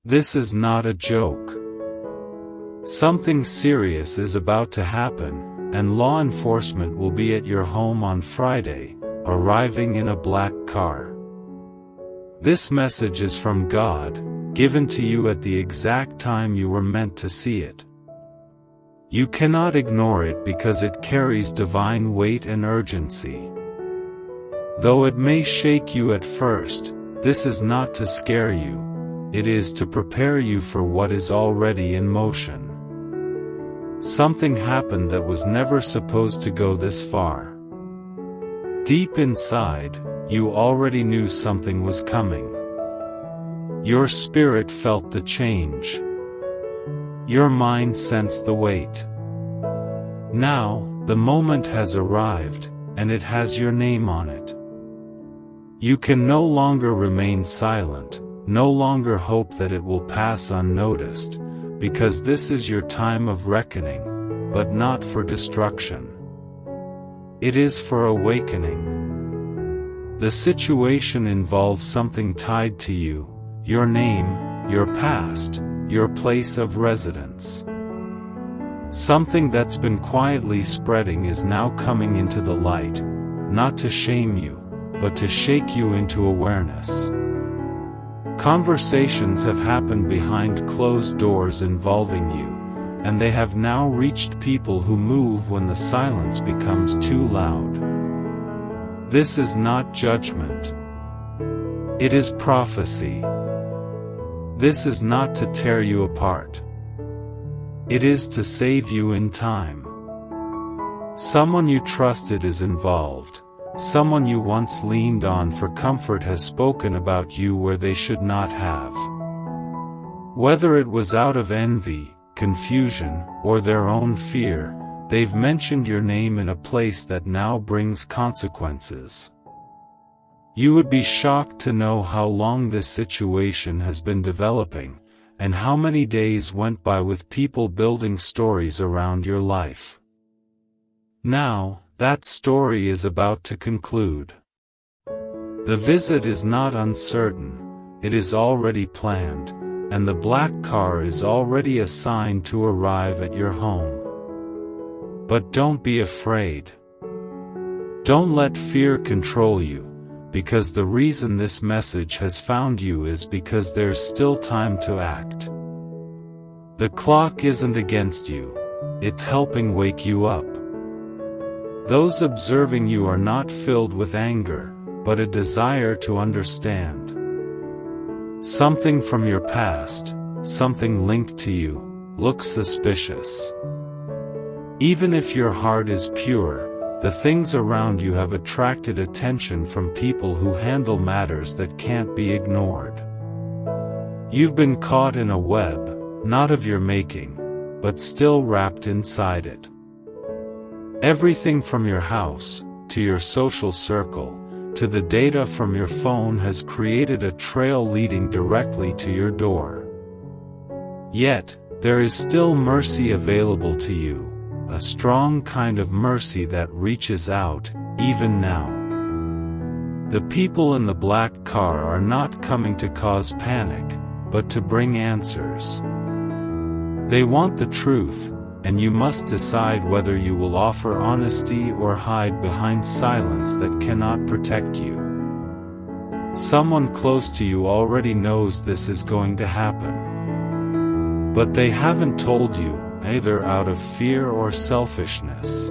This is not a joke. Something serious is about to happen, and law enforcement will be at your home on Friday, arriving in a black car. This message is from God, given to you at the exact time you were meant to see it. You cannot ignore it because it carries divine weight and urgency. Though it may shake you at first, this is not to scare you, it is to prepare you for what is already in motion. Something happened that was never supposed to go this far. Deep inside, you already knew something was coming. Your spirit felt the change. Your mind sensed the weight. Now, the moment has arrived, and it has your name on it. You can no longer remain silent, no longer hope that it will pass unnoticed, because this is your time of reckoning, but not for destruction. It is for awakening. The situation involves something tied to you, your name, your past, your place of residence. Something that's been quietly spreading is now coming into the light, not to shame you, but to shake you into awareness. Conversations have happened behind closed doors involving you, and they have now reached people who move when the silence becomes too loud. This is not judgment. It is prophecy. This is not to tear you apart. It is to save you in time. Someone you trusted is involved. Someone you once leaned on for comfort has spoken about you where they should not have. Whether it was out of envy, confusion, or their own fear, they've mentioned your name in a place that now brings consequences. You would be shocked to know how long this situation has been developing, and how many days went by with people building stories around your life. Now, that story is about to conclude. The visit is not uncertain, it is already planned, and the black car is already assigned to arrive at your home. But don't be afraid. Don't let fear control you, because the reason this message has found you is because there's still time to act. The clock isn't against you, it's helping wake you up. Those observing you are not filled with anger, but a desire to understand. Something from your past, something linked to you, looks suspicious. Even if your heart is pure, the things around you have attracted attention from people who handle matters that can't be ignored. You've been caught in a web, not of your making, but still wrapped inside it. Everything from your house, to your social circle, to the data from your phone has created a trail leading directly to your door. Yet, there is still mercy available to you, a strong kind of mercy that reaches out, even now. The people in the black car are not coming to cause panic, but to bring answers. They want the truth, and you must decide whether you will offer honesty or hide behind silence that cannot protect you. Someone close to you already knows this is going to happen. But they haven't told you, either out of fear or selfishness.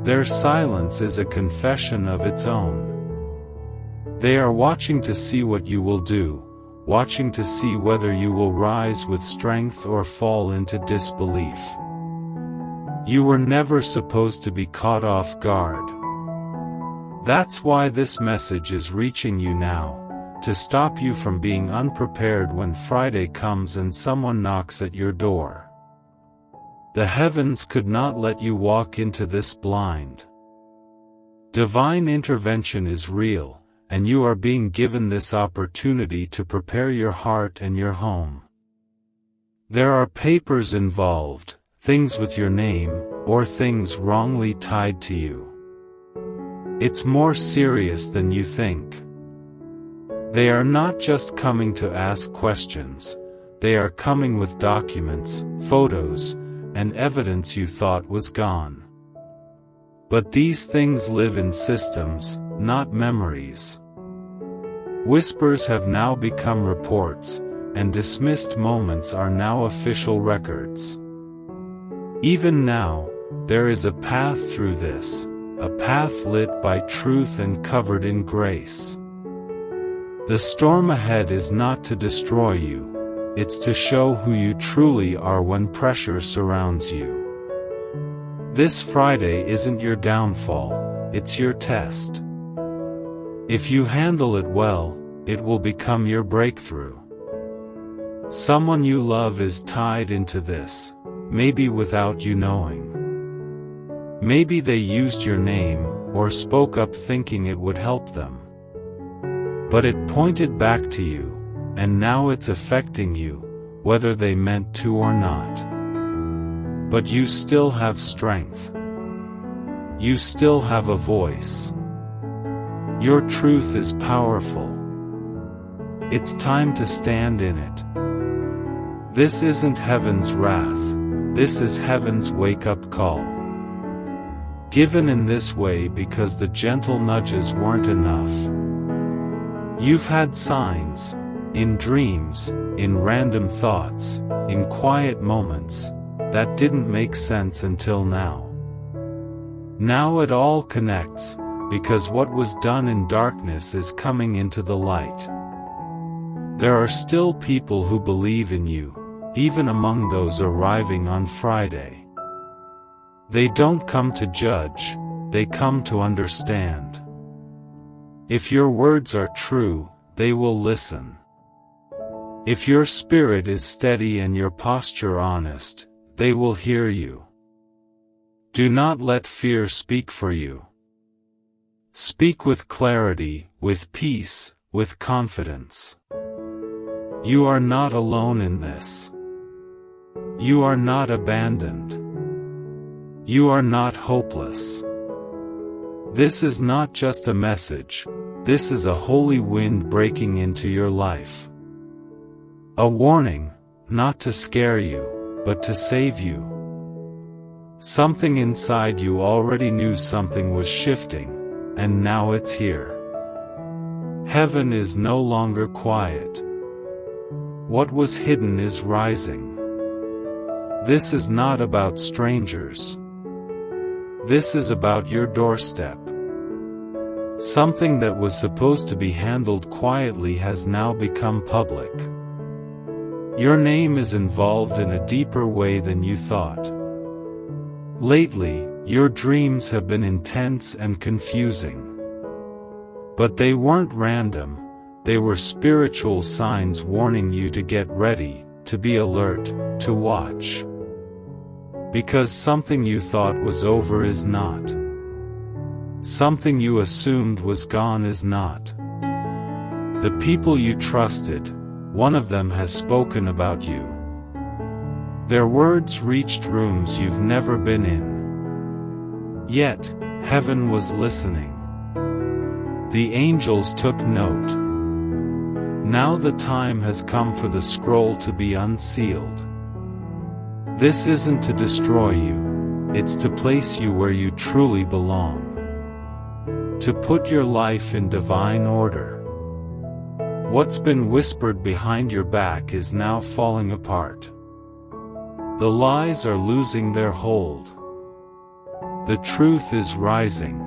Their silence is a confession of its own. They are watching to see what you will do, watching to see whether you will rise with strength or fall into disbelief. You were never supposed to be caught off guard. That's why this message is reaching you now, to stop you from being unprepared when Friday comes and someone knocks at your door. The heavens could not let you walk into this blind. Divine intervention is real, and you are being given this opportunity to prepare your heart and your home. There are papers involved, things with your name, or things wrongly tied to you. It's more serious than you think. They are not just coming to ask questions, they are coming with documents, photos, and evidence you thought was gone. But these things live in systems, not memories. Whispers have now become reports, and dismissed moments are now official records. Even now, there is a path through this, a path lit by truth and covered in grace. The storm ahead is not to destroy you, it's to show who you truly are when pressure surrounds you. This Friday isn't your downfall, it's your test. If you handle it well, it will become your breakthrough. Someone you love is tied into this, maybe without you knowing. Maybe they used your name, or spoke up thinking it would help them. But it pointed back to you, and now it's affecting you, whether they meant to or not. But you still have strength. You still have a voice. Your truth is powerful. It's time to stand in it. This isn't heaven's wrath, this is heaven's wake-up call. Given in this way because the gentle nudges weren't enough. You've had signs, in dreams, in random thoughts, in quiet moments, that didn't make sense until now. Now it all connects, because what was done in darkness is coming into the light. There are still people who believe in you, even among those arriving on Friday. They don't come to judge, they come to understand. If your words are true, they will listen. If your spirit is steady and your posture honest, they will hear you. Do not let fear speak for you. Speak with clarity, with peace, with confidence. You are not alone in this. You are not abandoned. You are not hopeless. This is not just a message, this is a holy wind breaking into your life. A warning, not to scare you, but to save you. Something inside you already knew something was shifting, and now it's here. Heaven is no longer quiet. What was hidden is rising. This is not about strangers. This is about your doorstep. Something that was supposed to be handled quietly has now become public. Your name is involved in a deeper way than you thought. Lately, your dreams have been intense and confusing. But they weren't random, they were spiritual signs warning you to get ready, to be alert, to watch. Because something you thought was over is not. Something you assumed was gone is not. The people you trusted, one of them has spoken about you. Their words reached rooms you've never been in. Yet, heaven was listening. The angels took note. Now the time has come for the scroll to be unsealed. This isn't to destroy you, it's to place you where you truly belong. To put your life in divine order. What's been whispered behind your back is now falling apart. The lies are losing their hold. The truth is rising.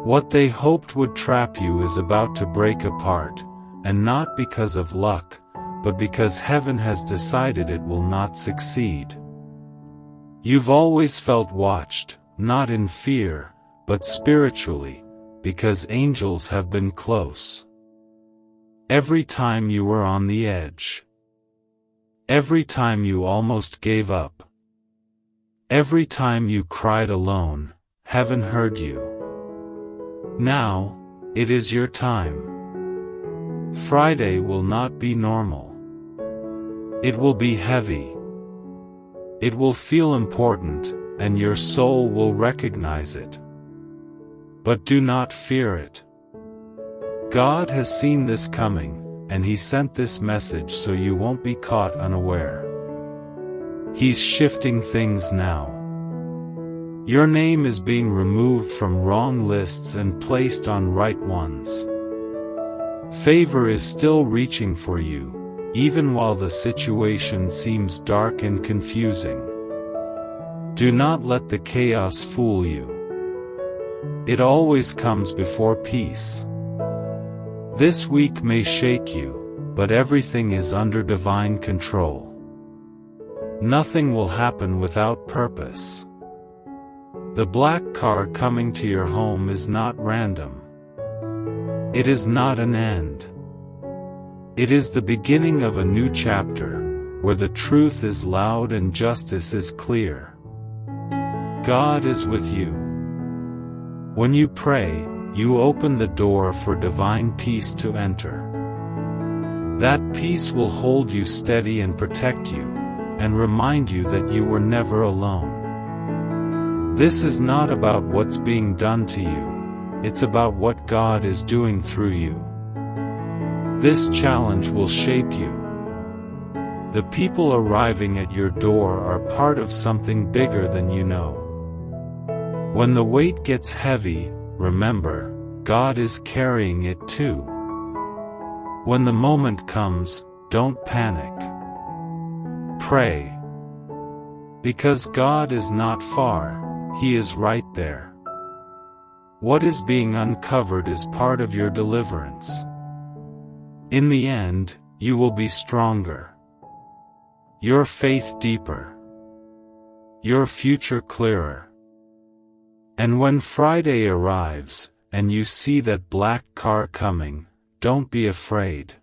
What they hoped would trap you is about to break apart, and not because of luck, but because heaven has decided it will not succeed. You've always felt watched, not in fear, but spiritually, because angels have been close. Every time you were on the edge. Every time you almost gave up. Every time you cried alone, heaven heard you. Now, it is your time. Friday will not be normal. It will be heavy. It will feel important, and your soul will recognize it. But do not fear it. God has seen this coming, and He sent this message so you won't be caught unaware. He's shifting things now. Your name is being removed from wrong lists and placed on right ones. Favor is still reaching for you, even while the situation seems dark and confusing. Do not let the chaos fool you. It always comes before peace. This week may shake you, but everything is under divine control. Nothing will happen without purpose. The black car coming to your home is not random. It is not an end. It is the beginning of a new chapter, where the truth is loud and justice is clear. God is with you. When you pray, you open the door for divine peace to enter. That peace will hold you steady and protect you, and remind you that you were never alone. This is not about what's being done to you, it's about what God is doing through you. This challenge will shape you. The people arriving at your door are part of something bigger than you know. When the weight gets heavy, remember, God is carrying it too. When the moment comes, don't panic. Pray. Because God is not far, He is right there. What is being uncovered is part of your deliverance. In the end, you will be stronger. Your faith deeper. Your future clearer. And when Friday arrives, and you see that black car coming, don't be afraid.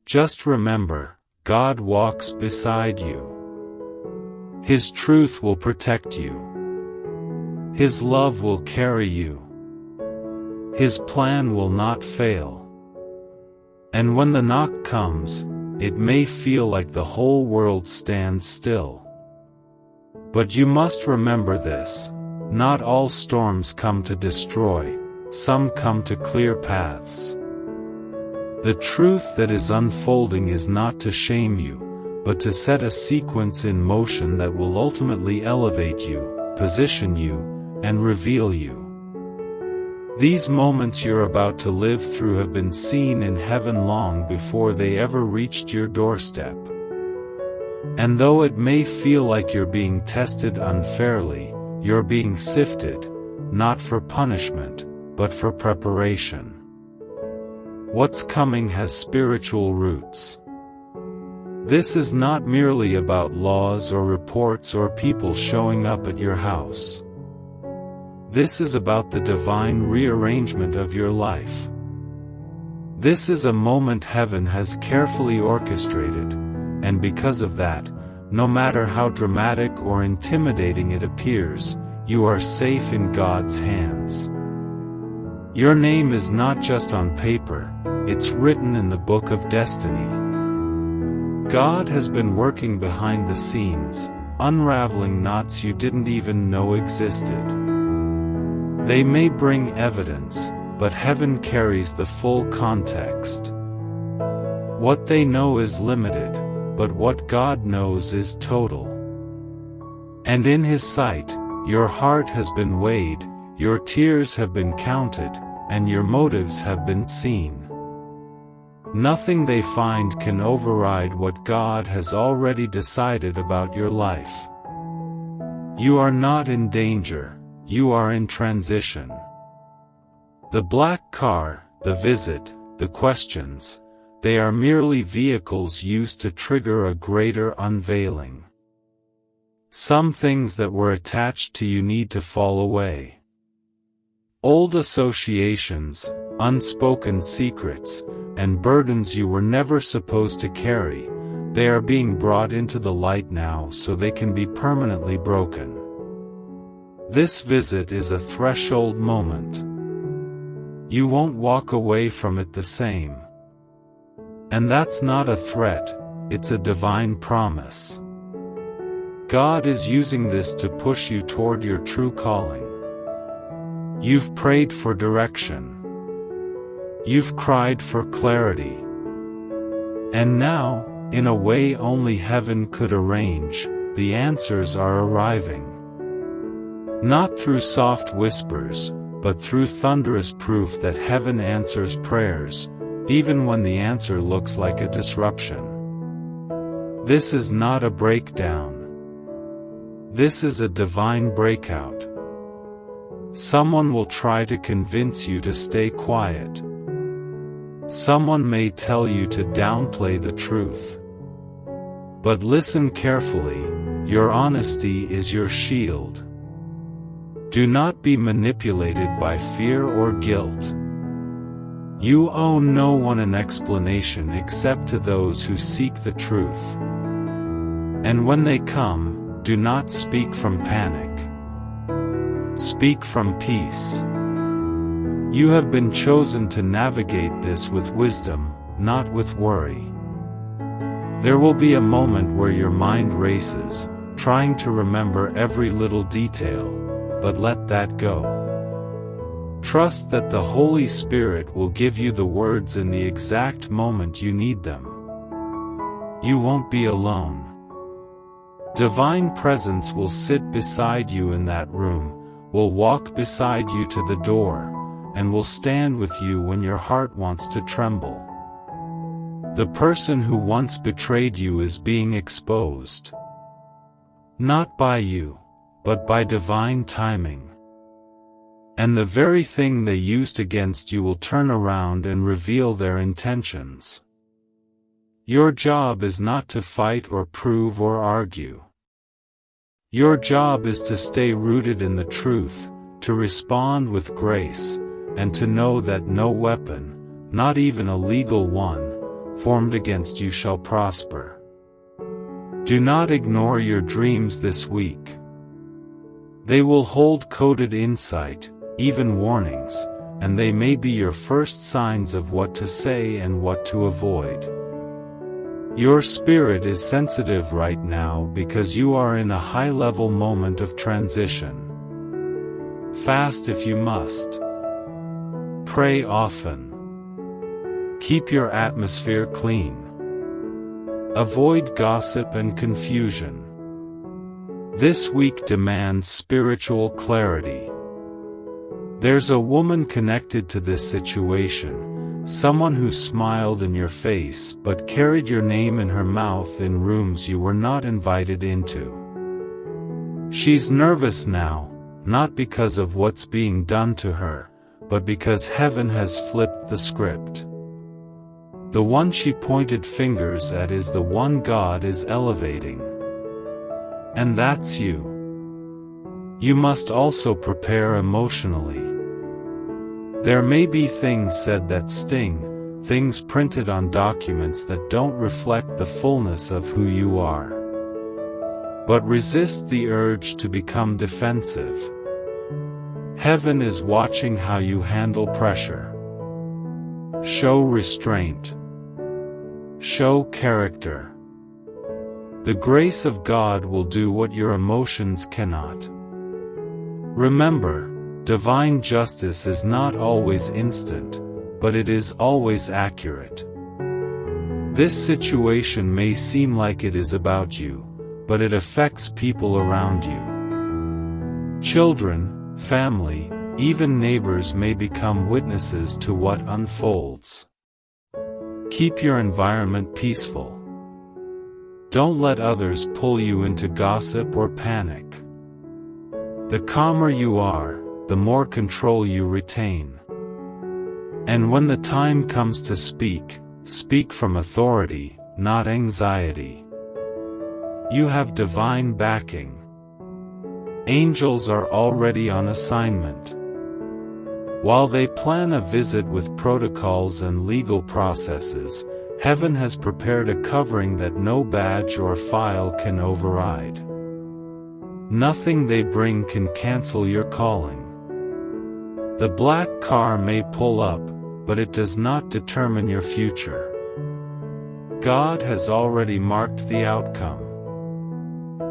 Just remember, God walks beside you. His truth will protect you. His love will carry you. His plan will not fail. And when the knock comes, it may feel like the whole world stands still. But you must remember this. Not all storms come to destroy, some come to clear paths. The truth that is unfolding is not to shame you, but to set a sequence in motion that will ultimately elevate you, position you, and reveal you. These moments you're about to live through have been seen in heaven long before they ever reached your doorstep. And though it may feel like you're being tested unfairly, you're being sifted, not for punishment, but for preparation. What's coming has spiritual roots. This is not merely about laws or reports or people showing up at your house. This is about the divine rearrangement of your life. This is a moment heaven has carefully orchestrated, and because of that, no matter how dramatic or intimidating it appears, you are safe in God's hands. Your name is not just on paper, it's written in the book of destiny. God has been working behind the scenes, unraveling knots you didn't even know existed. They may bring evidence, but heaven carries the full context. What they know is limited, but what God knows is total. And in His sight, your heart has been weighed, your tears have been counted, and your motives have been seen. Nothing they find can override what God has already decided about your life. You are not in danger, you are in transition. The black car, the visit, the questions, they are merely vehicles used to trigger a greater unveiling. Some things that were attached to you need to fall away. Old associations, unspoken secrets, and burdens you were never supposed to carry, they are being brought into the light now so they can be permanently broken. This visit is a threshold moment. You won't walk away from it the same. And that's not a threat, it's a divine promise. God is using this to push you toward your true calling. You've prayed for direction. You've cried for clarity. And now, in a way only heaven could arrange, the answers are arriving. Not through soft whispers, but through thunderous proof that heaven answers prayers, even when the answer looks like a disruption. This is not a breakdown. This is a divine breakout. Someone will try to convince you to stay quiet. Someone may tell you to downplay the truth. But listen carefully, your honesty is your shield. Do not be manipulated by fear or guilt. You owe no one an explanation except to those who seek the truth. And when they come, do not speak from panic. Speak from peace. You have been chosen to navigate this with wisdom, not with worry. There will be a moment where your mind races, trying to remember every little detail, but let that go. Trust that the Holy Spirit will give you the words in the exact moment you need them. You won't be alone. Divine presence will sit beside you in that room, will walk beside you to the door, and will stand with you when your heart wants to tremble. The person who once betrayed you is being exposed. Not by you, but by divine timing. And the very thing they used against you will turn around and reveal their intentions. Your job is not to fight or prove or argue. Your job is to stay rooted in the truth, to respond with grace, and to know that no weapon, not even a legal one, formed against you shall prosper. Do not ignore your dreams this week. They will hold coded insight, even warnings, and they may be your first signs of what to say and what to avoid. Your spirit is sensitive right now because you are in a high-level moment of transition. Fast if you must. Pray often. Keep your atmosphere clean. Avoid gossip and confusion. This week demands spiritual clarity. There's a woman connected to this situation, someone who smiled in your face but carried your name in her mouth in rooms you were not invited into. She's nervous now, not because of what's being done to her, but because heaven has flipped the script. The one she pointed fingers at is the one God is elevating. And that's you. You must also prepare emotionally. There may be things said that sting, things printed on documents that don't reflect the fullness of who you are. But resist the urge to become defensive. Heaven is watching how you handle pressure. Show restraint. Show character. The grace of God will do what your emotions cannot. Remember, divine justice is not always instant, but it is always accurate. This situation may seem like it is about you, but it affects people around you. Children, family, even neighbors may become witnesses to what unfolds. Keep your environment peaceful. Don't let others pull you into gossip or panic. The calmer you are, the more control you retain. And when the time comes to speak, speak from authority, not anxiety. You have divine backing. Angels are already on assignment. While they plan a visit with protocols and legal processes, heaven has prepared a covering that no badge or file can override. Nothing they bring can cancel your calling. The black car may pull up, but it does not determine your future. God has already marked the outcome.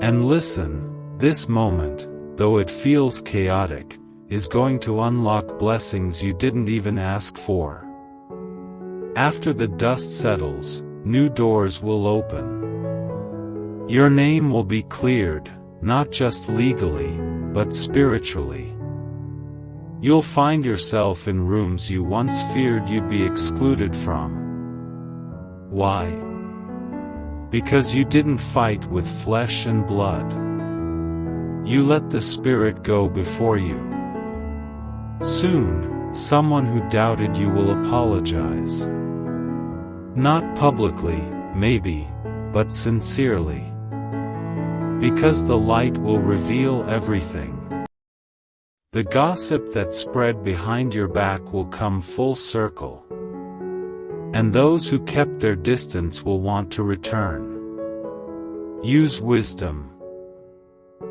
And listen, this moment, though it feels chaotic, is going to unlock blessings you didn't even ask for. After the dust settles, new doors will open. Your name will be cleared, not just legally, but spiritually. You'll find yourself in rooms you once feared you'd be excluded from. Why? Because you didn't fight with flesh and blood. You let the Spirit go before you. Soon, someone who doubted you will apologize. Not publicly, maybe, but sincerely. Because the light will reveal everything. The gossip that spread behind your back will come full circle. And those who kept their distance will want to return. Use wisdom.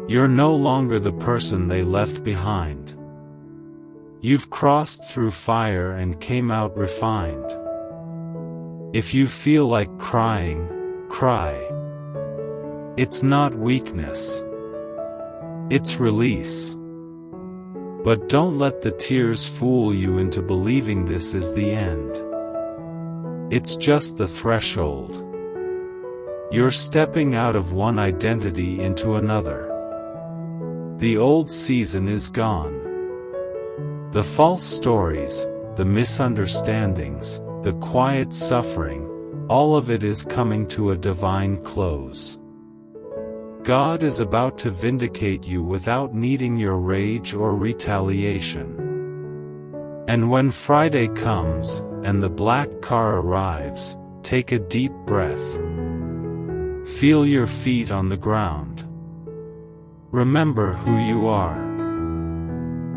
You're no longer the person they left behind. You've crossed through fire and came out refined. If you feel like crying, cry. It's not weakness. It's release. But don't let the tears fool you into believing this is the end. It's just the threshold. You're stepping out of one identity into another. The old season is gone. The false stories, the misunderstandings, the quiet suffering, all of it is coming to a divine close. God is about to vindicate you without needing your rage or retaliation. And when Friday comes, and the black car arrives, take a deep breath. Feel your feet on the ground. Remember who you are.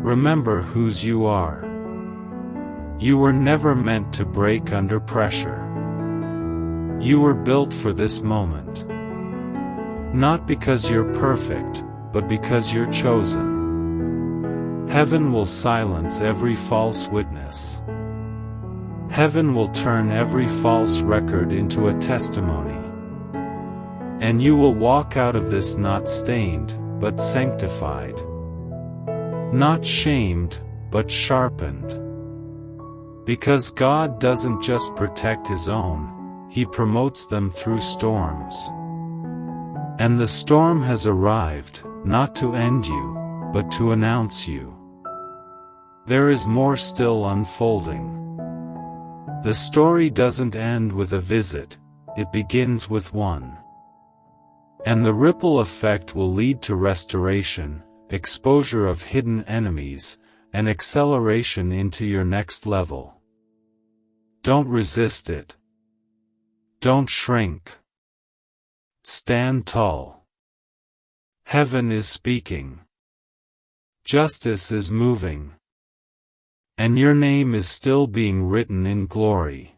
Remember whose you are. You were never meant to break under pressure. You were built for this moment. Not because you're perfect, but because you're chosen. Heaven will silence every false witness. Heaven will turn every false record into a testimony. And you will walk out of this not stained, but sanctified. Not shamed, but sharpened. Because God doesn't just protect His own, He promotes them through storms. And the storm has arrived, not to end you, but to announce you. There is more still unfolding. The story doesn't end with a visit, it begins with one. And the ripple effect will lead to restoration, exposure of hidden enemies, and acceleration into your next level. Don't resist it. Don't shrink. Stand tall. Heaven is speaking. Justice is moving. And your name is still being written in glory.